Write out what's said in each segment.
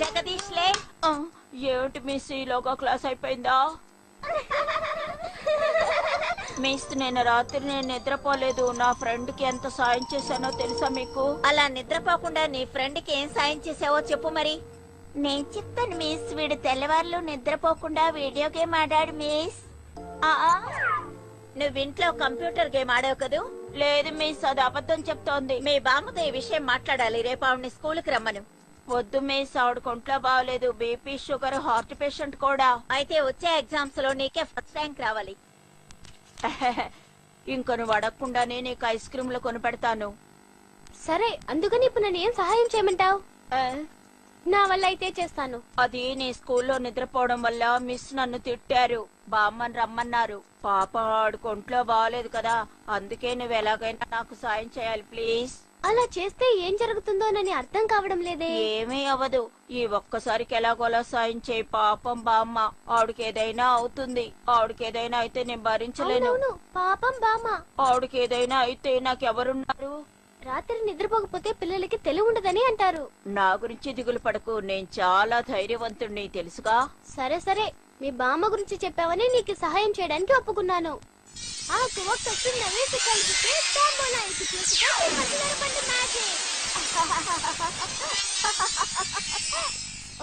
జగదీష్ లే. ఏమిటి మిస్ ఈలోగా క్లాస్ అయిపోయిందా? మిస్ నేను రాత్రి నిద్రపోలేదు. నా ఫ్రెండ్ కి ఎంత సాయం చేశానో తెలుసా మీకు? అలా నిద్రపోకుండా నీ ఫ్రెండ్ కి ఏం సాయం చేసావో చెప్పు మరి. నేను చెప్తాను మిస్. వీడు తెల్లవారులు నిద్రపోకుండా వీడియో గేమ్ ఆడాడు మిస్. నువ్వు ఇంట్లో కంప్యూటర్ గేమ్ ఆడావు కదూ? లేదు మిస్, అది అబద్ధం చెప్తోంది. మీ బామ్మతో ఈ విషయం మాట్లాడాలి. రేపు ఆవిడ్ని స్కూల్కి రమ్మను. వద్దు మిస్, ఆవిడ కొంట్లో బాగలేదు. బీపీ, షుగర్, హార్ట్ పేషెంట్ కూడా. అయితే వచ్చే ఎగ్జామ్స్ లో నీకే ఫస్ట్ ర్యాంక్ రావాలి. ఇంక నువ్వు అడగకుండానే నీకు ఐస్ క్రీమ్లు కొనిపెడతాను. సరే, అందుకని ఇప్పుడు నన్ను ఏం సహాయం చేయమంటావు? నా వల్ల అయితే చేస్తాను. అది నీ స్కూల్లో నిద్రపోవడం వల్ల మిస్ నన్ను తిట్టారు. బామ్మని రమ్మన్నారు. పాప ఆడుకొంట్లో బాగలేదు కదా, అందుకే నువ్వు ఎలాగైనా నాకు సాయం చేయాలి ప్లీజ్. అలా చేస్తే ఏం జరుగుతుందోనని అర్థం కావడం లేదే. ఏమీ అవ్వదు. ఈ ఒక్కసారికి ఎలాగోలా సాయం చేయి. పాపం బామ్మ, ఆవిడకి ఏదైనా అవుతుంది. ఆవిడకి ఏదైనా అయితే నేను భరించలేను. పాపం బామ్మ. ఆవిడకి ఏదైనా అయితే నాకెవరున్నారు? రాత్రి నిద్రపోకపోతే పిల్లలకి తెలివి ఉండదని అంటారు. నా గురించి దిగులు పడకు, నేను చాలా ధైర్యవంతుణ్ణి తెలుసుగా. సరే సరే, మీ బామ్మ గురించి చెప్పావని నీకు సహాయం చేయడానికి ఒప్పుకున్నాను.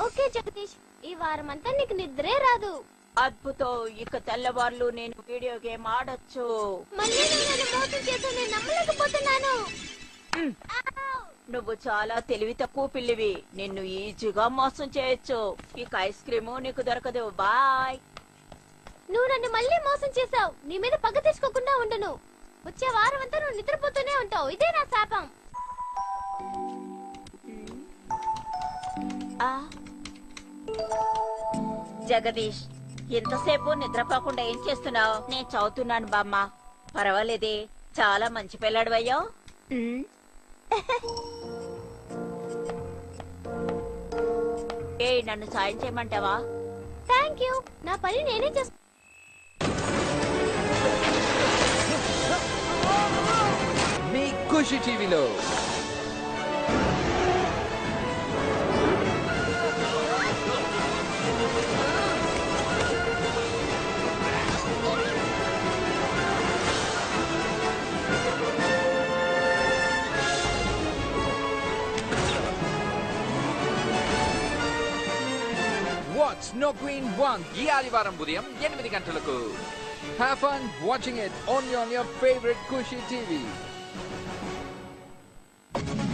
ఓకే జగదీష్, ఈ వారం అంతా నీకు నిద్రే రాదు. అద్భుతం. ఇక తెల్లవార్లు నేను వీడియో గేమ్ ఆడొచ్చు. మళ్ళీ నేను మోసం చేశాను, నేను నమ్మలేకపోతున్నాను. నువ్వు చాలా తెలివి తక్కువ పిల్లివి. నిన్ను ఈజీగా మోసం చేయొచ్చు. ఇక ఐస్ క్రీము నీకు దొరకదు. బాయ్. నువ్వు నన్ను మళ్ళీ మోసం చేశావు. నీ మీద పగ తీసుకోకుండా ఉండను. వచ్చే వారం అంతా నువ్వు నిద్రపోతూనే ఉంటావు. ఇదే నా శాపం. జగదీష్, ఎంతసేపు నిద్రపోకుండా ఏం చేస్తున్నావు? నేను చదువుతున్నాను బామ్మ. పర్వాలేదే, చాలా మంచి పిల్లాడు అయ్యో. నన్ను సాయం చేయమంటావా? Thank you. నా పని నేనే చేస్తా. మీ ఖుషి టీవీలో వాట్స్ నో క్వీన్ 1 ఈ ఆదివారం ఉదయం 8 గంటలకు. Have fun watching it only on your favorite Khushi TV.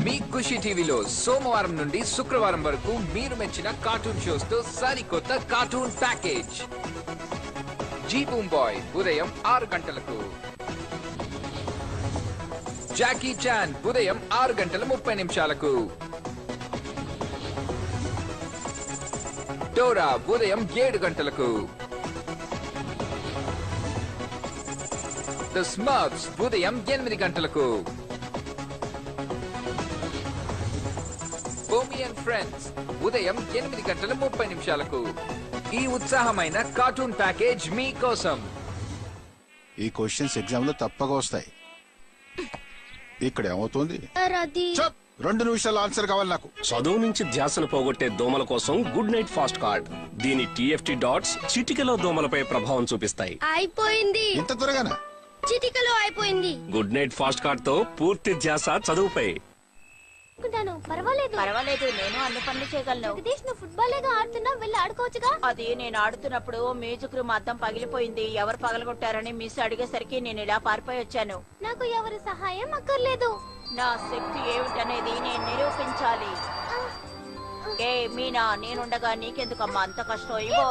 మీ ఖుషి టీవీలో సోమవారం నుండి శుక్రవారం వరకు మీరు మెచ్చిన కార్టూన్ షోస్ తో సరికొత్త cartoon package. Zee boom boy ఉదయం 6 గంటలకు. జాకీ చాన్ ఉదయం 6:30 డోరా ఉదయం 7 గంటలకు. ద స్మర్ఫ్స్ ఉదయం 8 గంటలకు. బోమీ అండ్ ఫ్రెండ్స్ ఉదయం 8:30 ఈ ఉత్సాహమైన కార్టూన్ ప్యాకేజ్ మీకోసం. ఈ క్వశ్చన్స్ ఎగ్జామ్ లో తప్పగా వస్తాయి. ఇక్కడ ఏమవుతుంది? 2 నిమిషాలు ఆన్సర్ కావాలి నాకు. చదువు నుంచి ధ్యాసను పోగొట్టే దోమల కోసం గుడ్ నైట్ ఫాస్ట్ కార్డ్. దీని TFT డాట్స్ చిటికెలో దోమలపై ప్రభావం చూపిస్తాయి. అయిపోయింది. ఇంత త్వరగానా? చిటికలో అయిపోయింది. గుడ్ నైట్ ఫాస్ట్ కార్డ్ తో పూర్తి ధ్యాస చదువుపై. పర్వాలేదు, నేను అన్ని పనులు చేయగలను. జగదీష్, నువ్వు ఫుట్బాలేగా ఆడుతున్నా, వెళ్ళి ఆడుకోవచ్చుగా. అది నేను ఆడుతున్నప్పుడు మ్యూజిక్ రూమ్ అద్దం పగిలిపోయింది. ఎవరు పగలగొట్టారని మిస్ అడిగేసరికి నేను ఇలా పారిపోయి వచ్చాను. నాకు ఎవరి సహాయం అక్కర్లేదు. నా శక్తి ఏమిటనేది నేను నిరూపించాలి. ఏ మీనా, నేనుండగా నీకెందుకమ్మా అంత కష్టం? ఇవ్వో.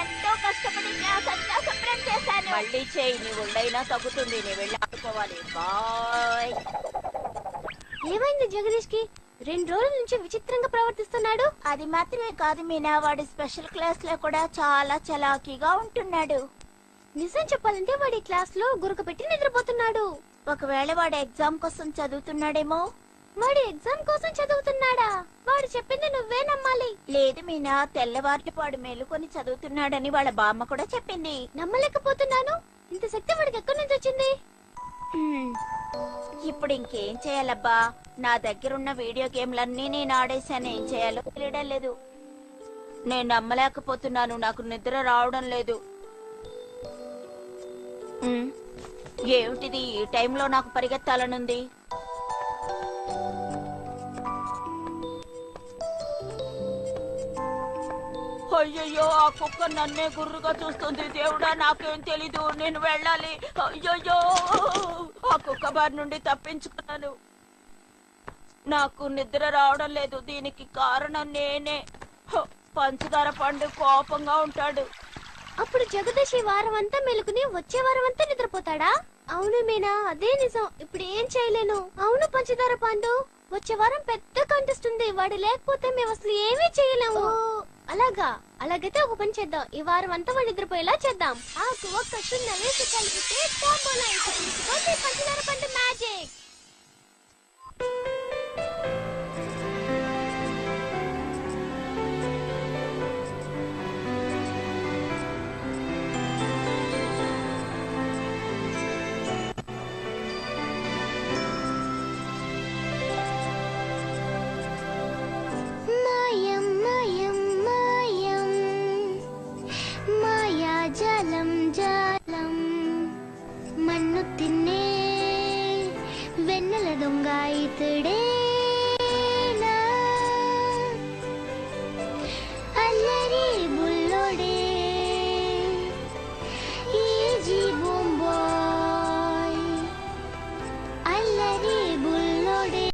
ఎంతో కష్టపడి క్లాస్ అంతా శుభ్రం చేశాను. మళ్ళీ చేయి, నీ ఒళ్ళైనా తగ్గుతుంది. నీ వెళ్ళి ఆడుకోవాలి. బాయ్. ఏమైంది జగదీష్ కి? 2 రోజుల నుంచి విచిత్రంగా ప్రవర్తిస్తున్నాడు. అది మాత్రమే కాదు మీనా, వాడి స్పెషల్ క్లాస్ లో కూడా చాలా చలాకీగా ఉంటున్నాడు. నిజం చెప్పాలంటే వాడి క్లాస్ లో గురక పెట్టి నిద్రపోతున్నాడు. ఒకవేళ వాడు ఎగ్జామ్ కోసం చదువుతున్నాడేమో. వాడి ఎగ్జామ్ కోసం చదువుతున్నాడా? వాడు చెప్పింది నువ్వే నమ్మాలి. లేదు మీనా, తెల్లవార్లు వాడు మేలుకొని చదువుతున్నాడని వాళ్ళ బామ్మ కూడా చెప్పింది. నమ్మలేకపోతున్నాను. ఇంత శక్తి వాడికి ఎక్కడి నుంచి వచ్చింది? ఇప్పుడు ఇంకేం చేయాలబ్బా? నా దగ్గరున్న వీడియో గేమ్లన్నీ నేను ఆడేశాను. ఏం చేయాలో తెలియడం లేదు. నేను నమ్మలేకపోతున్నాను. నాకు నిద్ర రావడం లేదు. ఏమిటిది? ఈ టైంలో నాకు పరిగెత్తాలనుంది. అయ్యయ్యో, ఆ కుక్క నన్నే గుర్రుగా చూస్తుంది. దేవుడా, నాకేం తెలీదు. నేను వెళ్ళాలి. అయ్యయ్యో, ఆ కుక్క బారి నుండి తప్పించుకున్నాను. నాకు నిద్ర రావడం లేదు. దీనికి కారణం నేనే. పంచదార పండు కోపంగా ఉంటాడు. అప్పుడు జగదీష్ ఈ వారం అంతా మెలుకుని వచ్చే వారం అంతా నిద్రపోతాడా? అవును మీనా, అదే నిజం. ఇప్పుడు ఏం చేయలేను. అవును పంచదార పండు, వచ్చే వారం పెద్ద కంటెస్ట్ ఉంది. వాడు లేకపోతే మేము అసలు ఏమీ చేయలేము. అలాగా? అలాగైతే ఒక పని చేద్దాం. ఈ వారం అంతా వాడు నిద్రపోయేలా చేద్దాం. ఆకు ఒక్క సున్న వేసి కలిపితే టాంబోలా అయిపోతుంది. పంచదార పండు మ్యాజిక్. జలం జలం మన్ను తిన్నే వెన్నెల దొంగ ఇతడే.